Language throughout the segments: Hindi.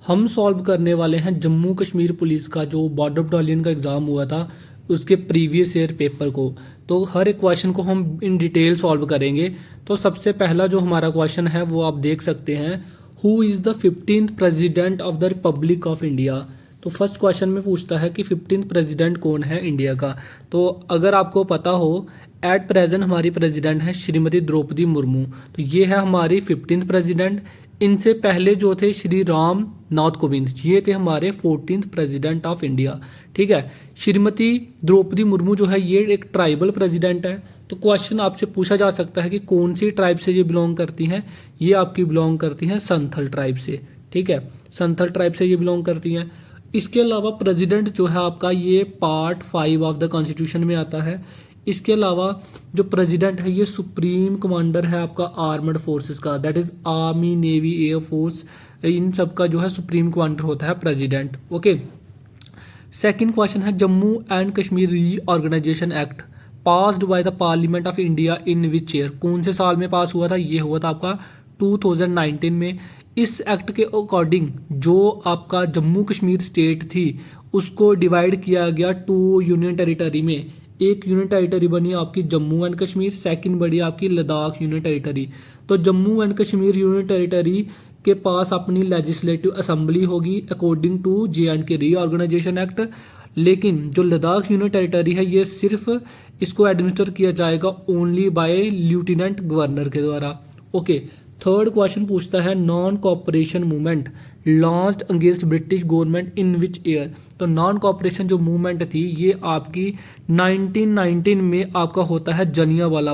हम सॉल्व करने वाले हैं जम्मू कश्मीर पुलिस का जो बॉर्डर बटालियन का एग्ज़ाम हुआ था उसके प्रीवियस ईयर पेपर को। तो हर एक क्वेश्चन को हम इन डिटेल सॉल्व करेंगे। तो सबसे पहला जो हमारा क्वेश्चन है वो आप देख सकते हैं, who is the 15th president of the Republic of India. तो फर्स्ट क्वेश्चन में पूछता है कि 15th प्रेसिडेंट कौन है इंडिया का। तो अगर आपको पता हो, एट प्रेजेंट हमारी प्रेसिडेंट है श्रीमती द्रौपदी मुर्मू। तो ये है हमारी 15th प्रेसिडेंट। इनसे पहले जो थे श्री राम नाथ कोविंद, ये थे हमारे 14th प्रेसिडेंट ऑफ इंडिया। ठीक है, श्रीमती द्रौपदी मुर्मू जो है ये एक ट्राइबल प्रेसिडेंट है। तो क्वेश्चन आपसे पूछा जा सकता है कि कौन सी ट्राइब से ये बिलोंग करती हैं। ये आपकी बिलोंग करती हैं संथल ट्राइब से। ठीक है, संथल ट्राइब से ये बिलोंग करती हैं। इसके अलावा प्रेसिडेंट जो है आपका ये पार्ट 5 ऑफ द कॉन्स्टिट्यूशन में आता है। इसके अलावा जो प्रेसिडेंट है ये सुप्रीम कमांडर है आपका आर्मड फोर्सेस का, that is army navy air force, इन सब का जो है सुप्रीम कमांडर होता है प्रेसिडेंट। ओके, सेकंड क्वेश्चन है Jammu and Kashmir reorganisation act passed by the parliament of India in which year. कौन से साल में पास हुआ था? ये हुआ था आपका 2019 में। इस एक्ट के अकॉर्डिंग जो आपका जम्मू कश्मीर स्टेट थी उसको डिवाइड किया गया 2 यूनियन टेरिटरी में। एक यूनियन टेरिटरी बनी आपकी जम्मू एंड कश्मीर, सेकंड बड़ी आपकी लद्दाख यूनियन टेरिटरी। तो Jammu and Kashmir union territory के पास अपनी लेजिस्लेटिव असेंबली होगी according to J&K reorganisation act. लेकिन जो लद्दाख यूनियन टेरिटरी है ये सिर्फ इसको एडमिनिस्टर किया जाएगा ओनली बाय लेफ्टिनेंट गवर्नर के द्वारा। ओके, थर्ड क्वेश्चन पूछता है non cooperation movement launched against British government in which year. तो नॉन कॉपरेशन जो मूवमेंट थी ये आपकी 1919 में आपका होता है जलियांवाला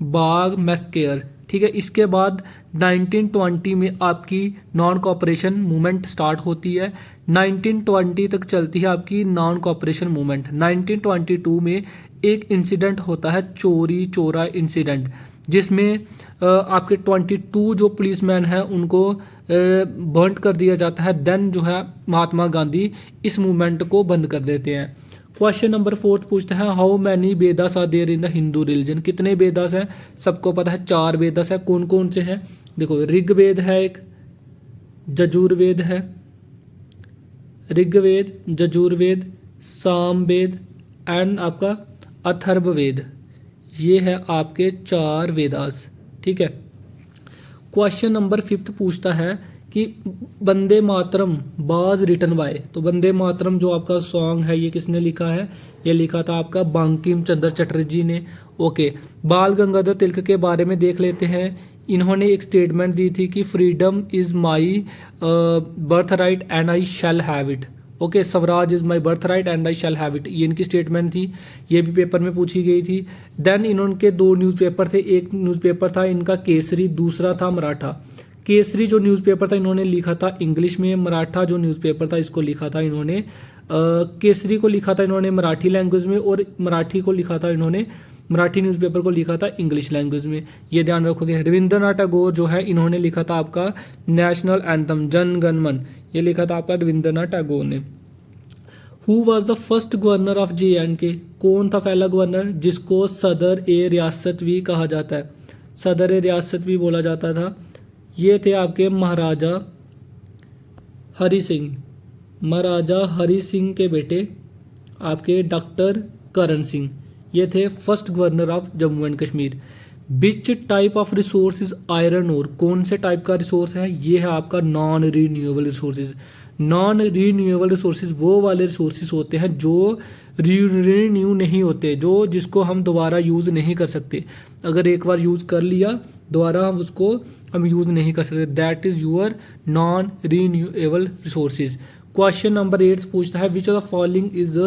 बाग मैसेकर। ठीक है, इसके बाद 1920 में आपकी नॉन कॉपरेशन मूवमेंट स्टार्ट होती है। 1920 तक चलती है आपकी नॉन कॉपरेशन मूवमेंट। 1922 में एक इंसिडेंट होता है चोरी चोरा इंसिडेंट, जिसमें आपके 22 जो पुलिसमैन हैं उनको बर्न कर दिया जाता है। देन जो है महात्मा गांधी इस मूवमेंट को बंद कर देते हैं। क्वेश्चन नंबर 4 पूछते हैं how many Vedas are there in the Hindu religion. कितने वेदास हैं? सबको पता है 4 वेदास है। कौन कौन से हैं? देखो, ऋग्वेद है, एक यजुर्वेद है, ऋग्वेद, यजुर्वेद, सामवेद एंड आपका अथर्ववेद। ये है आपके 4 वेदास। ठीक है, क्वेश्चन नंबर 5 पूछता है कि Vande Mataram was written by. तो वंदे मातरम जो आपका सॉन्ग है ये किसने लिखा है? ये लिखा था आपका बंकिम चंद्र चटर्जी ने। ओके, बाल गंगाधर तिलक के बारे में देख लेते हैं। इन्होंने एक स्टेटमेंट दी थी कि freedom is my birth right and I shall have it. Okay, Swaraj is my birth right and I shall have it, ये इनकी स्टेटमेंट थी। ये भी पेपर में पूछी गई थी। देन इनके 2 न्यूज़पेपर थे। एक न्यूज़पेपर था इनका केसरी, दूसरा था मराठा। केसरी जो न्यूज़पेपर था इन्होंने लिखा था इंग्लिश में, मराठा जो न्यूज़पेपर था इसको लिखा था इन्होंने केसरी को लिखा था इन्होंने मराठी लैंग्वेज में, और मराठी को लिखा था इन्होंने, मराठी न्यूज़पेपर को लिखा था इंग्लिश लैंग्वेज में। ये ध्यान रखोगे। रविंद्रनाथ टैगोर जो है इन्होंने लिखा था आपका नेशनल एंथम जन गण मन, ये लिखा था आपका रविंद्रनाथ टैगोर ने। Who was the first governor of J&K। कौन था पहला गवर्नर जिसको सदर ए रियासत भी कहा जाता है? सदर ए रियासत भी बोला जाता था। ये थे आपके महाराजा हरि सिंह। महाराजा हरि सिंह के बेटे आपके डॉक्टर करण सिंह, ये थे first governor of Jammu and Kashmir. Which type of resource is iron ore. कौन से टाइप का रिसोर्स है? ये है आपका non renewable resources. Non renewable resources वो वाले रिसोर्सेज होते हैं जो रीन्यू नहीं होते, जो जिसको हम दोबारा यूज़ नहीं कर सकते। अगर एक बार यूज़ कर लिया दोबारा हम यूज़ नहीं कर सकते। That is your non renewable resources. Question number 8 पूछता है which of the following is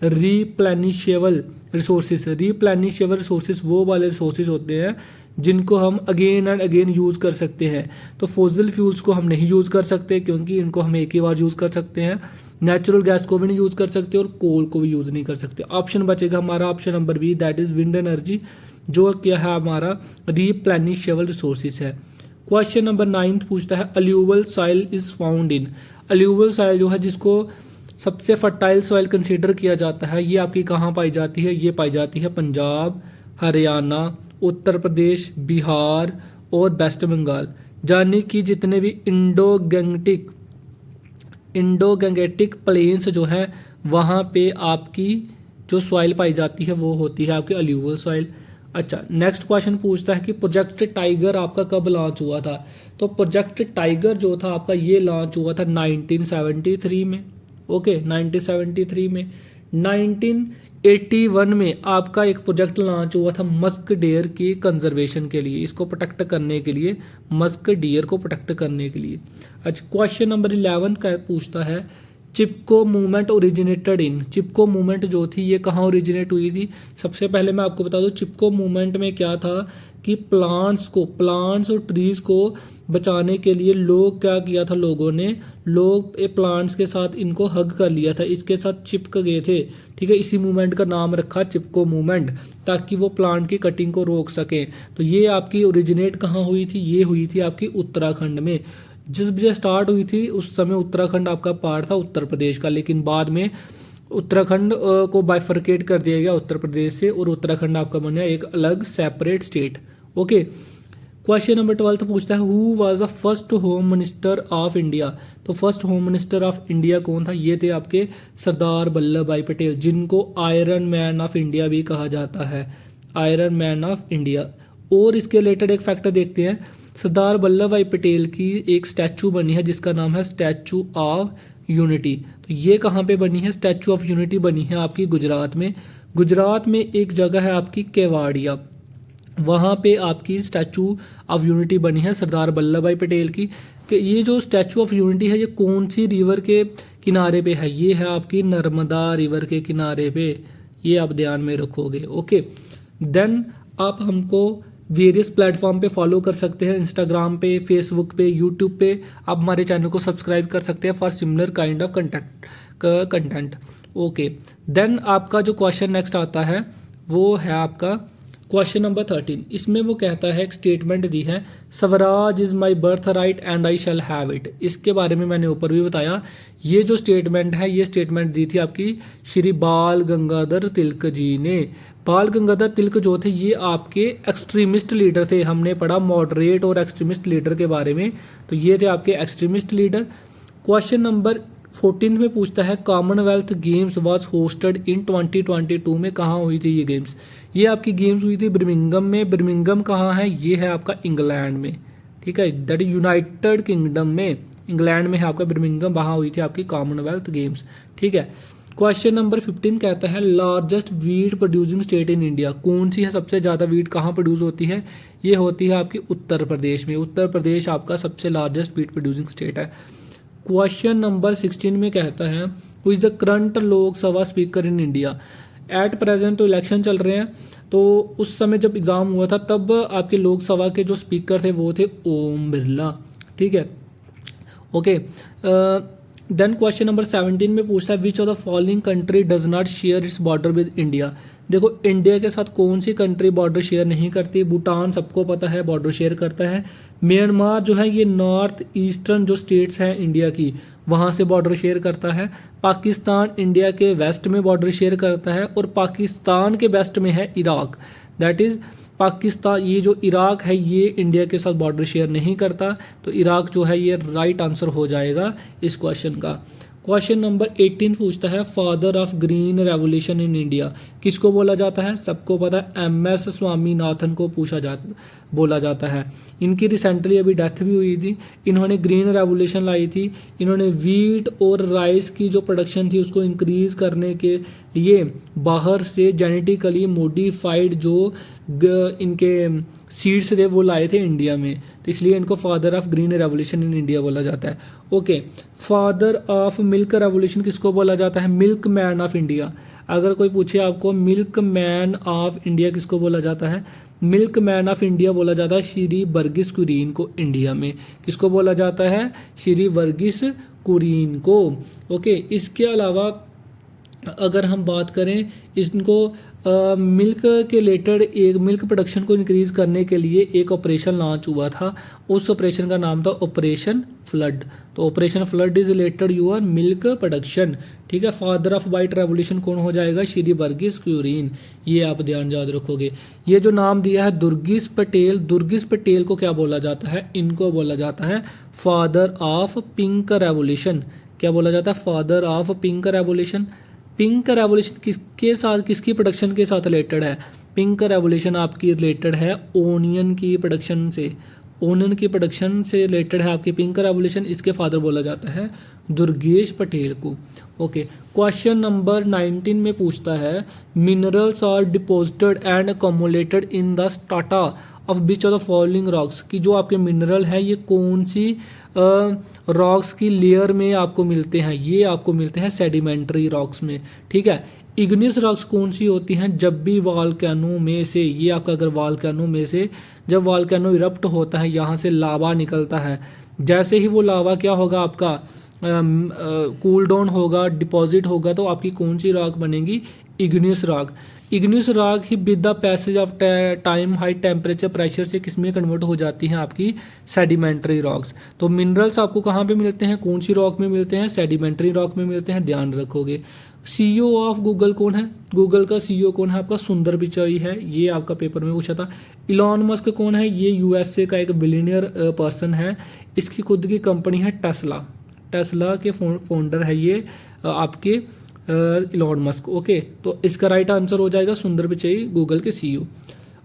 replenishable resources. Replenishable resources वो वाले रिसोर्सेज होते हैं जिनको हम अगेन एंड अगेन यूज़ कर सकते हैं। तो फॉसिल फ्यूल्स को हम नहीं यूज़ कर सकते क्योंकि इनको हम एक ही बार यूज़ कर सकते हैं। नेचुरल गैस को भी नहीं यूज़ कर सकते और कोल को भी यूज़ नहीं कर सकते। ऑप्शन बचेगा हमारा option number B, that is wind energy, जो क्या है हमारा रीप्लेनिशेबल रिसोर्सेज है। क्वेश्चन नंबर 9 पूछता है alluvial soil is found in. Alluvial soil जो है जिसको सबसे फर्टाइल सॉइल कंसीडर किया जाता है, ये आपकी कहाँ पाई जाती है? ये पाई जाती है पंजाब, हरियाणा, उत्तर प्रदेश, बिहार और वेस्ट बंगाल। यानी कि जितने भी इंडो गैंगेटिक प्लेन्स जो है वहाँ पे आपकी जो सॉइल पाई जाती है वो होती है आपकी अलूवियल सॉइल। अच्छा, नेक्स्ट क्वेश्चन पूछता है कि प्रोजेक्ट टाइगर आपका कब लॉन्च हुआ था। तो प्रोजेक्ट टाइगर जो था आपका ये लॉन्च हुआ था 1973 में। ओके, 1973 में। 1981 में आपका एक प्रोजेक्ट लॉन्च हुआ था मस्क डियर की कंजर्वेशन के लिए, इसको प्रोटेक्ट करने के लिए, मस्क डियर को प्रोटेक्ट करने के लिए। अच्छा, क्वेश्चन नंबर 11 का पूछता है Chipko movement originated in. Chipko movement जो थी ये कहाँ ओरिजिनेट हुई थी। सबसे पहले मैं आपको बता दूं चिपको मूवमेंट में क्या था कि प्लांट्स और ट्रीज को बचाने के लिए लोग क्या किया था, लोग प्लांट्स के साथ इनको हग कर लिया था, इसके साथ चिपक गए थे। ठीक है, इसी मूवमेंट का नाम रखा चिपको मूवमेंट, ताकि वो प्लांट की कटिंग को रोक सकें। तो ये आपकी ओरिजिनेट कहाँ हुई थी, ये हुई थी आपकी उत्तराखंड में। जिस बजे स्टार्ट हुई थी उस समय उत्तराखंड आपका पार्ट था उत्तर प्रदेश का, लेकिन बाद में उत्तराखंड को बाइफरकेट कर दिया गया उत्तर प्रदेश से, और उत्तराखंड आपका बना एक अलग separate state. Okay, question number 12 पूछता है who was the first home minister of India. तो first home minister of India कौन था, ये थे आपके सरदार वल्लभ भाई पटेल, जिनको आयरन मैन ऑफ इंडिया भी कहा जाता है, आयरन मैन ऑफ इंडिया। और इसके रिलेटेड एक फैक्टर देखते हैं, सरदार वल्लभ भाई पटेल की एक स्टैचू बनी है जिसका नाम है स्टैचू ऑफ यूनिटी। तो ये कहाँ पे बनी है, स्टैचू ऑफ यूनिटी बनी है आपकी गुजरात में। गुजरात में एक जगह है आपकी केवाड़िया, वहाँ पे आपकी स्टैचू ऑफ यूनिटी बनी है सरदार वल्लभ भाई पटेल की। कि ये जो स्टैचू ऑफ यूनिटी है ये कौन सी रिवर के किनारे पे है, ये है आपकी नर्मदा रिवर के किनारे पे, ये आप ध्यान में रखोगे। ओके, देन आप हमको वेरियस प्लेटफॉर्म पे फॉलो कर सकते हैं, इंस्टाग्राम पे, फेसबुक पे, यूट्यूब पे। आप हमारे चैनल को सब्सक्राइब कर सकते हैं for similar kind of content. Okay, then आपका जो क्वेश्चन नेक्स्ट आता है वो है आपका क्वेश्चन नंबर 13। इसमें वो कहता है एक स्टेटमेंट दी है, Swaraj is my birth right and I shall have it. इसके बारे में मैंने ऊपर भी बताया। ये जो स्टेटमेंट है ये स्टेटमेंट दी थी आपकी श्री बाल गंगाधर तिलक जी ने। बाल गंगाधर तिलक जो थे ये आपके एक्सट्रीमिस्ट लीडर थे, हमने पढ़ा मॉडरेट और एक्सट्रीमिस्ट लीडर के बारे में, तो ये थे आपके एक्सट्रीमिस्ट लीडर। क्वेश्चन नंबर 14 में पूछता है कॉमनवेल्थ गेम्स वाज होस्टेड इन 2022 में कहाँ हुई थी ये गेम्स। ये आपकी गेम्स हुई थी बर्मिंघम में। बर्मिंघम कहाँ है, ये है आपका इंग्लैंड में। ठीक है, दैट इज यूनाइटेड किंगडम में, इंग्लैंड में है आपका बर्मिंघम, वहाँ हुई थी आपकी कॉमनवेल्थ गेम्स। ठीक है, क्वेश्चन नंबर 15 कहता है largest wheat producing state in India. कौन सी है सबसे ज़्यादा वीट कहाँ प्रोड्यूस होती है, ये होती है आपकी उत्तर प्रदेश में। उत्तर प्रदेश आपका सबसे लार्जेस्ट वीट प्रोड्यूसिंग स्टेट है। क्वेश्चन नंबर 16 में कहता है who is the current Lok Sabha speaker in India. At present तो इलेक्शन चल रहे हैं, तो उस समय जब एग्ज़ाम हुआ था तब आपके लोकसभा के जो स्पीकर थे वो थे ओम बिरला। ठीक है, ओके। देन क्वेश्चन नंबर 17 में पूछता है which of the following country does not share its border with India. देखो इंडिया के साथ कौन सी कंट्री बॉर्डर शेयर नहीं करती। भूटान सबको पता है बॉर्डर शेयर करता है। म्यांमार जो है ये नॉर्थ ईस्टर्न जो स्टेट्स हैं इंडिया की वहाँ से बॉर्डर शेयर करता है। पाकिस्तान इंडिया के वेस्ट में बॉर्डर शेयर करता है, और पाकिस्तान के वेस्ट में है इराक, दैट इज़ पाकिस्तान। ये जो इराक है ये इंडिया के साथ बॉर्डर शेयर नहीं करता, तो इराक जो है ये राइट आंसर हो जाएगा इस क्वेश्चन का। क्वेश्चन नंबर 18 पूछता है father of green revolution in India किसको बोला जाता है। सबको पता है MS स्वामीनाथन को बोला जाता है। इनकी रिसेंटली अभी डेथ भी हुई थी। इन्होंने ग्रीन रेवोल्यूशन लाई थी। इन्होंने वीट और राइस की जो प्रोडक्शन थी उसको इंक्रीज़ करने के लिए बाहर से जेनेटिकली मॉडिफाइड जो इनके सीड्स थे वो लाए थे इंडिया में, तो इसलिए इनको father of green revolution in India बोला जाता है। Okay, father of milk revolution किसको बोला जाता है। Milk man of India. अगर कोई पूछे आपको मिल्क मैन ऑफ इंडिया किसको बोला जाता है, मिल्क मैन ऑफ इंडिया बोला जाता है श्री वर्गीस कुरियन को। इंडिया में किसको बोला जाता है, श्री वर्गीस कुरियन को। ओके, इसके अलावा अगर हम बात करें इनको मिल्क के रिलेटेड, एक मिल्क प्रोडक्शन को इंक्रीज़ करने के लिए एक ऑपरेशन लॉन्च हुआ था। उस ऑपरेशन का नाम था ऑपरेशन फ्लड। तो operation flood is related your milk production. ठीक है, फादर ऑफ वाइट रेवोल्यूशन कौन हो जाएगा? श्री वर्गीस कुरियन। ये आप ध्यान याद रखोगे। ये जो नाम दिया है दुर्गेश पटेल, दुर्गेश पटेल को क्या बोला जाता है? इनको बोला जाता है फादर ऑफ पिंक रेवोल्यूशन। क्या बोला जाता है? Father of pink revolution. Pink revolution किसके साथ, किसकी प्रोडक्शन के साथ रिलेटेड है? पिंक रेवोल्यूशन आपकी रिलेटेड है ओनियन की प्रोडक्शन से। ओनियन की प्रोडक्शन से रिलेटेड है आपकी पिंक रेवोल्यूशन। इसके फादर बोला जाता है दुर्गेश पटेल को। ओके, क्वेश्चन नंबर 19 में पूछता है minerals are deposited and accumulated in the strata of which of the following rocks. कि जो आपके मिनरल है ये कौन सी रॉक्स की लेयर में आपको मिलते हैं? ये आपको मिलते हैं सेडिमेंट्री रॉक्स में। ठीक है, इग्नियस रॉक्स कौन सी होती हैं? जब भी वॉल्केनो में से, ये आपका अगर वॉल्केनो में से जब वॉल्केनो इरप्ट होता है, यहाँ से लावा निकलता है, जैसे ही वो लावा क्या होगा आपका कूल डाउन होगा, डिपॉजिट होगा, तो आपकी कौन सी रॉक बनेगी? Igneous rock. Igneous rock he with the passage of time high temperature pressure से किस में कन्वर्ट हो जाती हैं? आपकी सेडिमेंट्री रॉक्स। तो मिनरल्स आपको कहाँ पे मिलते हैं? कौन सी रॉक में मिलते हैं? सेडिमेंट्री रॉक में मिलते हैं, ध्यान रखोगे। सीईओ ऑफ गूगल कौन है? गूगल का सीईओ कौन है? आपका सुंदर पिचाई है। ये आपका पेपर में पूछा था। इलॉन मस्क कौन है? ये यूएसए का एक बिलियनियर पर्सन है। इसकी खुद की कंपनी है टेस्ला। टेस्ला के फाउंडर है ये आपके इलॉन मस्क। ओके, तो इसका राइट आंसर हो जाएगा सुंदर पिचाई, गूगल के सीईओ।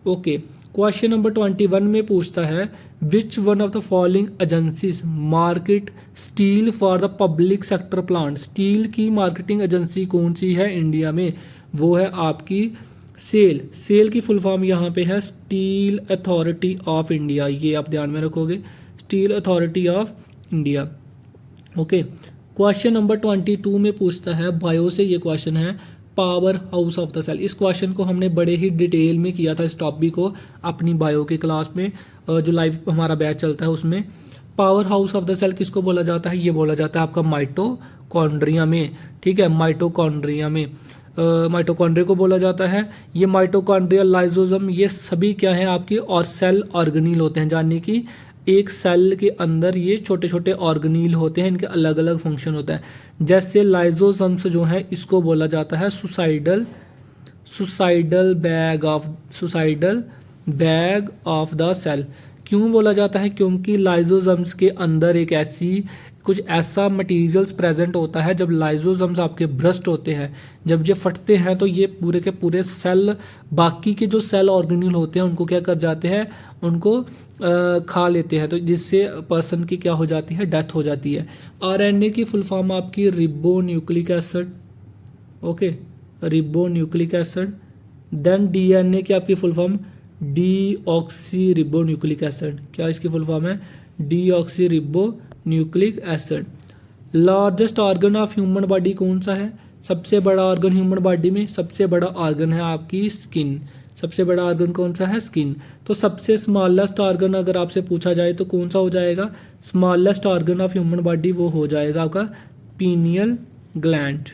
ओके, क्वेश्चन नंबर 21 में पूछता है which one of the following agencies market steel for the public sector plant. Steel की मार्केटिंग एजेंसी कौन सी है इंडिया में? वो है आपकी सेल। सेल की फुल फॉर्म यहाँ पे है स्टील अथॉरिटी ऑफ इंडिया। ये आप ध्यान में रखोगे, steel authority of India. Okay, question number 22 में पूछता है बायो से, ये क्वेश्चन है power house of the cell. इस क्वेश्चन को हमने बड़े ही डिटेल में किया था इस टॉपिक को अपनी बायो की क्लास में, जो लाइव हमारा बैच चलता है उसमें। Power house of the cell किसको बोला जाता है? ये बोला जाता है आपका माइटोकॉन्ड्रिया में। ठीक है, माइटोकॉन्ड्रिया में माइटोकॉन्ड्रिया को बोला जाता है। ये माइटोकॉन्ड्रिया, लाइजोसोम, ये सभी क्या है आपकी और सेल ऑर्गेनील होते हैं। यानी कि एक सेल के अंदर ये छोटे छोटे ऑर्गेनील होते हैं, इनके अलग अलग फंक्शन होता है। जैसे लाइजोसम्स जो है इसको बोला जाता है suicidal bag of the cell. क्यों बोला जाता है? क्योंकि लाइजोसम्स के अंदर एक कुछ ऐसा मटेरियल्स प्रेजेंट होता है। जब लाइजोसम्स आपके ब्रस्ट होते हैं, जब ये फटते हैं, तो ये पूरे के पूरे सेल, बाकी के जो सेल ऑर्गेनील होते हैं उनको क्या कर जाते हैं? उनको खा लेते हैं, तो जिससे पर्सन की क्या हो जाती है? डेथ हो जाती है। आरएनए की फुल फॉर्म आपकी ribo nucleic acid. Okay, ribo nucleic acid. Then DNA की आपकी full form deoxy ribo nucleic acid. क्या इसकी फुल फॉर्म है? Deoxy ribo nucleic acid. Largest organ of human body कौन सा है? सबसे बड़ा ऑर्गन ह्यूमन बॉडी में, सबसे बड़ा ऑर्गन है आपकी स्किन। सबसे बड़ा ऑर्गन कौन सा है? स्किन। तो सबसे स्मॉलेस्ट ऑर्गन अगर आपसे पूछा जाए तो कौन सा हो जाएगा? Smallest organ of human body वो हो जाएगा आपका पीनियल ग्लैंड।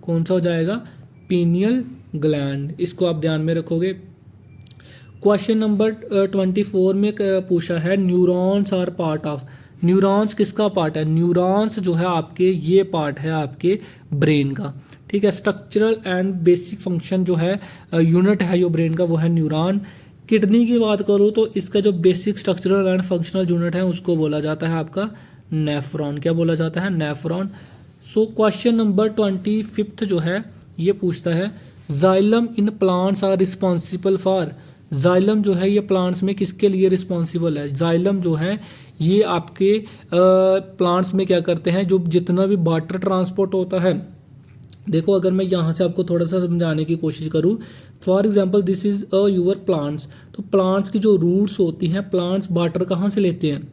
कौन सा हो जाएगा? Pineal gland. इसको आप ध्यान में रखोगे। क्वेश्चन नंबर 24 में पूछा है neurons are part of. Neurons किसका पार्ट है? न्यूरॉन्स जो है आपके, ये पार्ट है आपके ब्रेन का। ठीक है, स्ट्रक्चरल एंड बेसिक फंक्शन जो है यूनिट है जो ब्रेन का, वो है न्यूरॉन। किडनी की बात करूँ तो इसका जो basic structural and functional unit है उसको बोला जाता है आपका नेफ्रॉन। क्या बोला जाता है? नेफ्रॉन। सो क्वेश्चन नंबर 25 जो है ये पूछता है xylem in plants are responsible for. Xylem जो है ये प्लांट्स में किसके लिए रिस्पॉन्सिबल है? जाइलम जो है ये आपके प्लांट्स में क्या करते हैं? जो जितना भी वाटर ट्रांसपोर्ट होता है, देखो अगर मैं यहाँ से आपको थोड़ा सा समझाने की कोशिश करूँ, for example this is your plants. तो प्लांट्स की जो रूट्स होती हैं, प्लांट्स वाटर कहाँ से लेते हैं?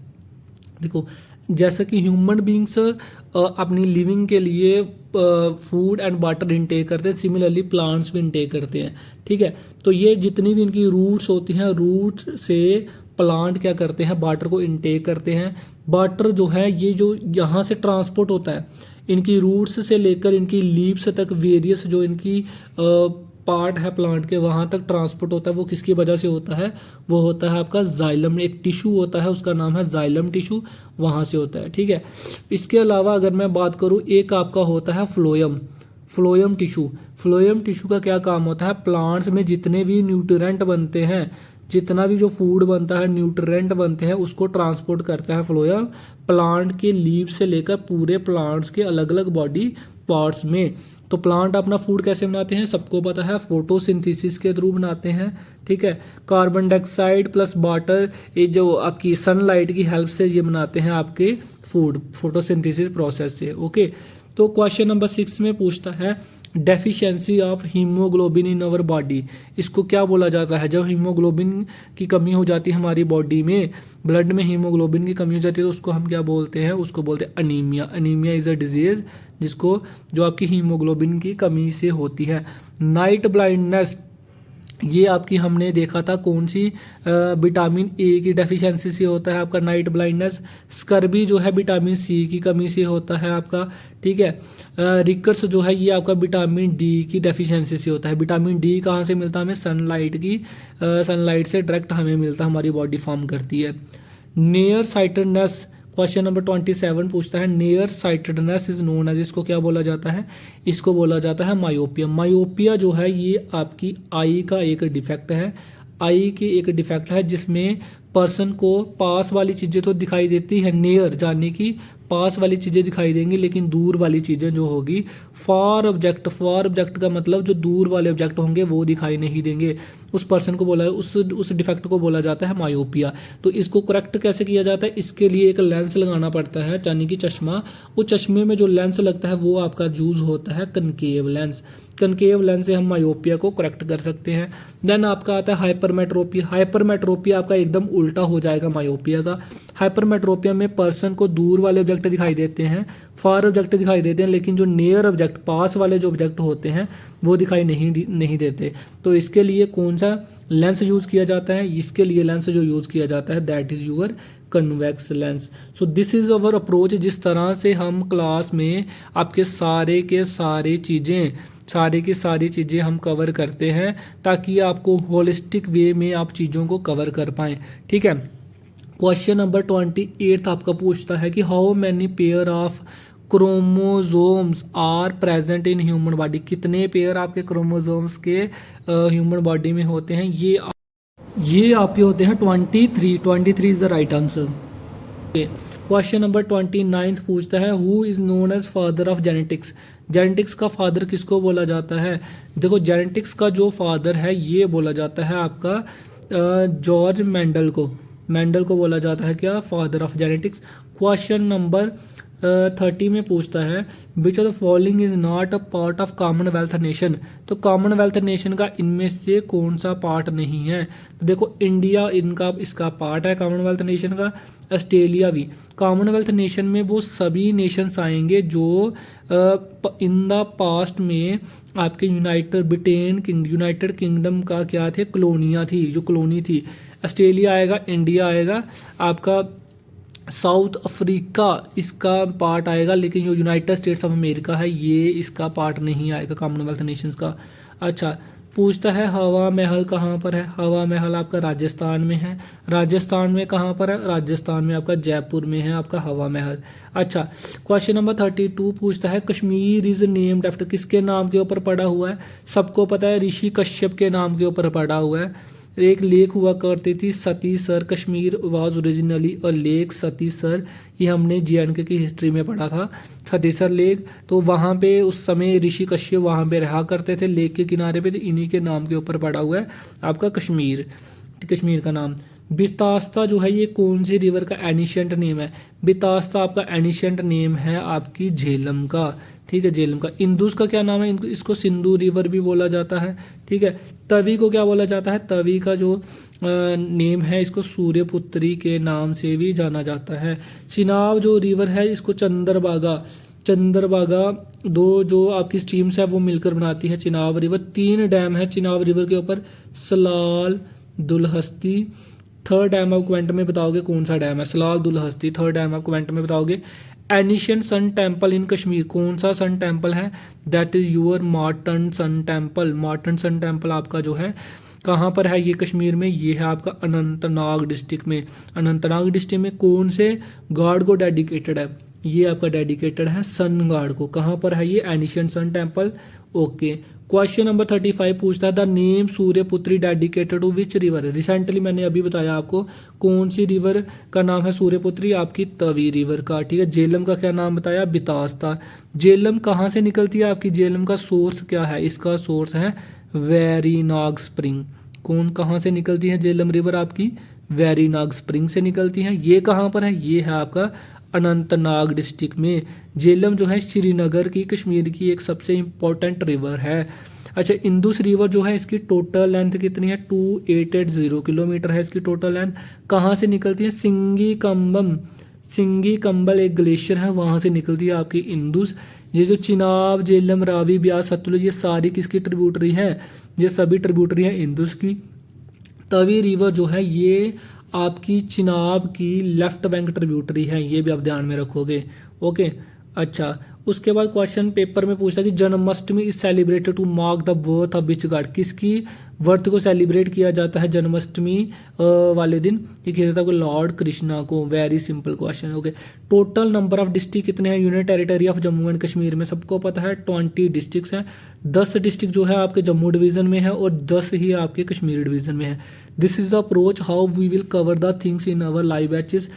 देखो जैसा कि ह्यूमन बींग्स अपनी लिविंग के लिए फूड एंड वाटर इनटेक करते हैं, सिमिलरली प्लांट्स भी इनटेक करते हैं। ठीक है, तो ये जितनी भी इनकी रूट्स होती हैं, रूट से प्लांट क्या करते हैं, वाटर को इनटेक करते हैं। वाटर जो है ये जो यहाँ से ट्रांसपोर्ट होता है, इनकी रूट्स से लेकर इनकी लीव्स तक वेरियस जो इनकी पार्ट है प्लांट के, वहाँ तक ट्रांसपोर्ट होता है। वो किसकी वजह से होता है, वो होता है आपका जाइलम, एक टिश्यू होता है उसका नाम है जाइलम टिश्यू, वहाँ से होता है। ठीक है, इसके अलावा अगर मैं बात करूँ, एक आपका होता है phloem, phloem tissue. Phloem tissue का क्या काम होता है, प्लांट्स में जितने भी न्यूट्रिएंट बनते हैं, जितना भी जो फूड बनता है, न्यूट्रिएंट बनते हैं, उसको ट्रांसपोर्ट करता है फ्लोयम, प्लांट के लीव से लेकर पूरे प्लांट्स के अलग अलग बॉडी पार्ट्स में। तो प्लांट अपना फूड कैसे बनाते हैं, सबको पता है, फोटोसिंथेसिस के थ्रू बनाते हैं। ठीक है, कार्बन डाइऑक्साइड प्लस वाटर, ये जो आपकी सनलाइट की हेल्प से ये बनाते हैं आपके फूड, फोटोसिंथेसिस प्रोसेस से। ओके, तो क्वेश्चन नंबर 6 में पूछता है deficiency of haemoglobin in our body. इसको क्या बोला जाता है, जब हीमोग्लोबिन की कमी हो जाती है हमारी बॉडी में, ब्लड में हीमोग्लोबिन की कमी हो जाती है, तो उसको हम क्या बोलते हैं, उसको बोलते हैं anaemia. Anaemia is a disease जिसको, जो आपकी हीमोग्लोबिन की कमी से होती है। नाइट ब्लाइंडनेस, ये आपकी हमने देखा था कौन सी, विटामिन ए की डेफिशिएंसी से होता है आपका नाइट ब्लाइंडनेस। स्कर्बी जो है विटामिन सी की कमी से होता है आपका। ठीक है, रिकट्स जो है ये आपका विटामिन डी की डेफिशिएंसी से होता है। विटामिन डी कहाँ से मिलता है हमें, सनलाइट की, सनलाइट से डायरेक्ट हमें मिलता है, हमारी बॉडी फॉर्म करती है। नियर साइटेडनेस, क्वेश्चन नंबर 27 पूछता है near sightedness is known as, इसको क्या बोला जाता है, इसको बोला जाता है मायोपिया। मायोपिया जो है ये आपकी आई का एक डिफेक्ट है, आई की एक डिफेक्ट है जिसमें पर्सन को पास वाली चीज़ें तो दिखाई देती है, नियर जाने की पास वाली चीज़ें दिखाई देंगी, लेकिन दूर वाली चीज़ें जो होगी, फार ऑब्जेक्ट, फार ऑब्जेक्ट का मतलब जो दूर वाले ऑब्जेक्ट होंगे वो दिखाई नहीं देंगे। उस पर्सन को बोला, उस डिफेक्ट को बोला जाता है मायोपिया। तो इसको करेक्ट कैसे किया जाता है, इसके लिए एक लेंस लगाना पड़ता है, यानी कि चश्मा। वो चश्मे में जो लेंस लगता है वो आपका यूज होता है कनकेव लेंस। कनकेव लेंस से हम मायोपिया को करेक्ट कर सकते हैं। देन आपका आता है हाइपरमेट्रोपिया। हाइपरमेट्रोपिया आपका एकदम उल्टा हो जाएगा मायोपिया का। हाइपरमेट्रोपिया में पर्सन को दूर वाले ऑब्जेक्ट दिखाई देते हैं, फार ऑब्जेक्ट दिखाई देते हैं, लेकिन जो नियर ऑब्जेक्ट, पास वाले जो ऑब्जेक्ट होते हैं वो दिखाई नहीं देते। तो इसके लिए कौन सा लेंस यूज़ किया जाता है, इसके लिए लेंस जो यूज़ किया जाता है that is your convex lens. So this is our approach, जिस तरह से हम क्लास में आपके सारे के सारे चीज़ें, सारी की सारी चीज़ें हम कवर करते हैं, ताकि आपको होलिस्टिक वे में आप चीज़ों को कवर कर पाएँ। ठीक है, क्वेश्चन नंबर 28 आपका पूछता है कि how many pair of chromosomes are present in human body. कितने पेयर आपके क्रोमोजोम्स के ह्यूमन बॉडी में होते हैं, ये आपके होते हैं 23। 23 is the right answer. Question number 29 पूछता है who is known as father of genetics. Genetics का फादर किसको बोला जाता है, देखो जेनेटिक्स का जो फादर है ये बोला जाता है आपका जॉर्ज मेंडल को। मेंडल को बोला जाता है क्या, father of genetics. Question number 30 में पूछता है which of the following is not a part of Commonwealth nation. तो कॉमनवेल्थ नेशन का इनमें से कौन सा पार्ट नहीं है, तो देखो इंडिया इनका इसका पार्ट है कॉमनवेल्थ नेशन का, ऑस्ट्रेलिया भी। कॉमनवेल्थ नेशन में वो सभी नेशंस आएंगे जो इन द पास्ट में आपके यूनाइटेड किंगडम का क्या थे, कॉलोनियाँ थी, जो कॉलोनी थी। ऑस्ट्रेलिया आएगा, इंडिया आएगा, आपका साउथ अफ्रीका इसका पार्ट आएगा, लेकिन जो यूनाइटेड स्टेट्स ऑफ अमेरिका है ये इसका पार्ट नहीं आएगा कॉमनवेल्थ नेशंस का। अच्छा, पूछता है हवा महल कहाँ पर है। हवा महल आपका राजस्थान में है। राजस्थान में कहाँ पर है, राजस्थान में आपका जयपुर में है आपका हवा महल। अच्छा, क्वेश्चन नंबर 32 पूछता है कश्मीर इज नेम्ड आफ्टर, किसके नाम के ऊपर पड़ा हुआ है, सबको पता है ऋषि कश्यप के नाम के ऊपर पड़ा हुआ है। एक लेक हुआ करती थी Satisar, Kashmir was originally a lake Satisar, ये हमने JNK की हिस्ट्री में पढ़ा था, सतीसर लेक। तो वहाँ पे उस समय ऋषि कश्यप वहाँ पे रहा करते थे, लेक के किनारे पे, तो इन्हीं के नाम के ऊपर पड़ा हुआ है आपका कश्मीर, कश्मीर का नाम। बितास्ता जो है ये कौन सी रिवर का एनिशियंट नेम है, बितास्ता आपका एनिशियंट नेम है आपकी झेलम का। ठीक है, झेलम का। इंदुस का क्या नाम है, इसको सिंधु रिवर भी बोला जाता है। ठीक है, तवी को क्या बोला जाता है, तवी का जो नेम है, इसको सूर्यपुत्री के नाम से भी जाना जाता है। चिनाब जो रिवर है इसको चंद्रभागा दो जो आपकी स्ट्रीम्स है वो मिलकर बनाती है चिनाब रिवर। 3 डैम है चिनाब रिवर के ऊपर, सलाल, दुलहस्ती। थर्ड डैम आप कमेंट में बताओगे कौन सा डैम है, सलाल, दुलहस्ती। थर्ड डैम आप कमेंट में बताओगे। Ancient sun temple in Kashmir, कौन सा सन टेम्पल है, that is your Martand sun temple. Martand sun temple आपका जो है कहाँ पर है, ये कश्मीर में, ये है आपका अनंतनाग डिस्ट्रिक्ट में। अनंतनाग डिस्ट्रिक्ट में कौन से गॉड को डेडिकेटेड है, ये आपका डेडिकेटेड है सन गॉड को। कहाँ पर है ये, ancient sun temple. Okay, question number 35 पूछता है the name Suryaputri dedicated to which river. Recently मैंने अभी बताया आपको कौन सी रिवर का नाम है सूर्यपुत्री, आपकी तवी रिवर का। ठीक है, जेलम का क्या नाम बताया, बितास था। जेलम कहाँ से निकलती है आपकी, जेलम का सोर्स क्या है, इसका सोर्स है वेरीनाग स्प्रिंग। कौन कहाँ से निकलती है जेलम रिवर आपकी, वेरीनाग स्प्रिंग से निकलती है। ये कहाँ पर है, ये है आपका अनंतनाग डिस्ट्रिक्ट में। जेलम जो है श्रीनगर की, कश्मीर की एक सबसे इम्पोर्टेंट रिवर है। अच्छा, इंदुस रिवर जो है इसकी टोटल लेंथ कितनी है, 2880 किलोमीटर है इसकी टोटल लेंथ। कहाँ से निकलती है, सिंगी कंबल एक ग्लेशियर है वहाँ से निकलती है आपकी इंदुस। ये जो चिनाब, जेलम, रावी, ब्यास, सतलुज, ये सारी किसकी ट्रिब्यूटरी हैं, ये सभी ट्रिब्यूटरी हैं इंदुस की। तवी रिवर जो है ये आपकी चिनाब की लेफ्ट बैंक ट्रिब्यूटरी है, ये भी आप ध्यान में रखोगे। ओके, अच्छा, उसके बाद क्वेश्चन पेपर में पूछता है कि Janmashtami is celebrated to mark the birth of which god. किसकी बर्थ को सेलिब्रेट किया जाता है जन्माष्टमी वाले दिन, ये किया जाता है लॉर्ड कृष्णा को। Very simple question. Okay, total number of district कितने हैं union territory of Jammu and Kashmir में, सबको पता है 20 डिस्ट्रिक्ट्स हैं। 10 डिस्ट्रिक्ट जो है आपके जम्मू डिवीज़न में है और 10 ही आपके कश्मीर डिवीज़न में है। This is the approach how we will cover the things in our live batches.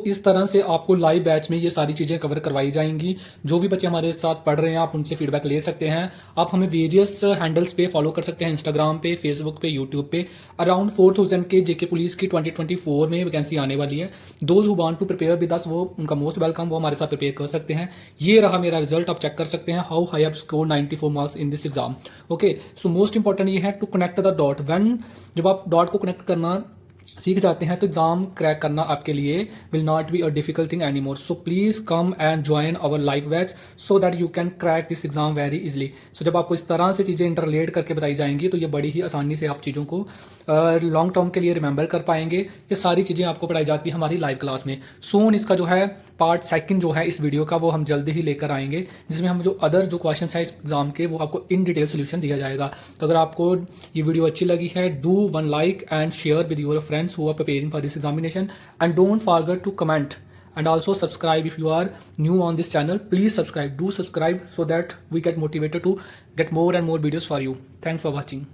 इस तरह से आपको लाइव बैच में ये सारी चीज़ें कवर करवाई जाएंगी। जो भी बच्चे हमारे साथ पढ़ रहे हैं आप उनसे फीडबैक ले सकते हैं। आप हमें वेरियस हैंडल्स पे फॉलो कर सकते हैं, इंस्टाग्राम पे, फेसबुक पे, यूट्यूब पे। अराउंड 4000 के जेके पुलिस की 2024 में वैकेंसी आने वाली है। Those who want to prepare with us, वो उनका मोस्ट वेलकम, वो हमारे साथ प्रिपेयर कर सकते हैं। ये रहा मेरा रिजल्ट, आप चेक कर सकते हैं how I have score 94 marks in this exam. Okay, so most important ये है to connect the dot. When जब आप डॉट को कनेक्ट करना सीख जाते हैं तो एग्जाम क्रैक करना आपके लिए will not be a difficult thing any more. So please come and join our live batch so that you can crack this exam very easily. So जब आपको इस तरह से चीज़ें इंटरलेट करके बताई जाएंगी तो ये बड़ी ही आसानी से आप चीज़ों को लॉन्ग टर्म के लिए रिमेंबर कर पाएंगे। ये सारी चीज़ें आपको पढ़ाई जाती है हमारी लाइव क्लास में। सोन इसका जो है पार्ट 2 जो है इस वीडियो का वो हम जल्दी ही लेकर आएंगे, जिसमें हम जो अदर जो क्वेश्चन है इस एग्जाम के वो आपको इन डिटेल सोल्यूशन दिया जाएगा। तो अगर आपको ये वीडियो अच्छी लगी है, do one like and share with your friends who are preparing for this examination, and don't forget to comment and also subscribe if you are new on this channel. Please subscribe, do subscribe so that we get motivated to get more and more videos for you. Thanks for watching.